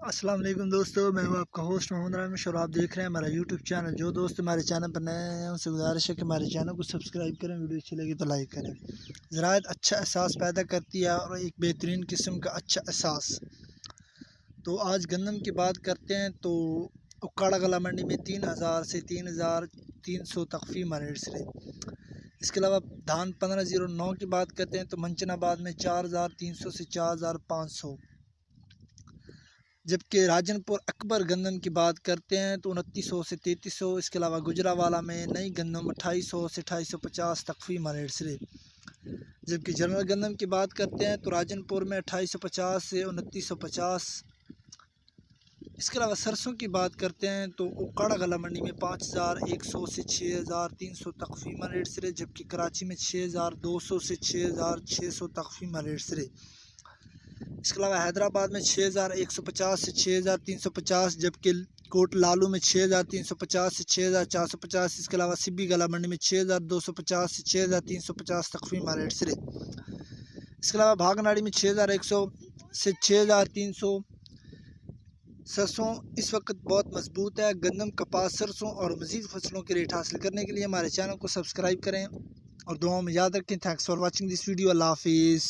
السلام علیکم دوستو، میں ہوں آپ کا ہوسٹ محمد رامش اور آپ دیکھ رہے ہیں ہمارا یوٹیوب چینل۔ جو دوست ہمارے چینل پر نئے ہیں ان سے گزارش ہے کہ ہمارے چینل کو سبسکرائب کریں، ویڈیو اچھی لگی تو لائک کریں۔ زراعت اچھا احساس پیدا کرتی ہے اور ایک بہترین قسم کا اچھا احساس۔ تو آج گندم کی بات کرتے ہیں تو اکاڑا گلا منڈی میں 3000 سے 3300 تک فی من ریٹ سے رہے۔ اس کے علاوہ دھان 1509 کی بات کرتے ہیں تو منچن آباد میں 4300 سے 4500، جبکہ راجن پور اکبر گندم کی بات کرتے ہیں تو 2900 سے 3300۔ اس کے علاوہ گجراوالا میں نئی گندم 2800 سے 2850 تک فی من ریٹ سے رہے۔ جبکہ جنرل گندم کی بات کرتے ہیں تو راجن پور میں 2850 سے 2950۔ اس کے علاوہ سرسوں کی بات کرتے ہیں تو اکاڑا گلا منڈی میں 5100 سے 6300 تک فی من ریٹ سے رہے، جبکہ کراچی میں 6200 سے 6600 تک فی من ریٹ سے رہے۔ اس کے علاوہ حیدرآباد میں 6150 سے 6350، جبکہ کوٹ لالو میں 6350 سے 6450۔ اس کے علاوہ سبی گلا منڈی میں 6250 سے 6350 تک فی من ریٹ سے رہے۔ اس کے علاوہ بھاگناڑی میں 6100 سے 6300۔ سرسوں اس وقت بہت مضبوط ہے۔ گندم، کپاس، سرسوں اور مزید فصلوں کے ریٹ حاصل کرنے کے لیے ہمارے چینل کو سبسکرائب کریں اور دعاؤں میں یاد رکھیں۔ Thanks for watching this video. اللہ حافظ۔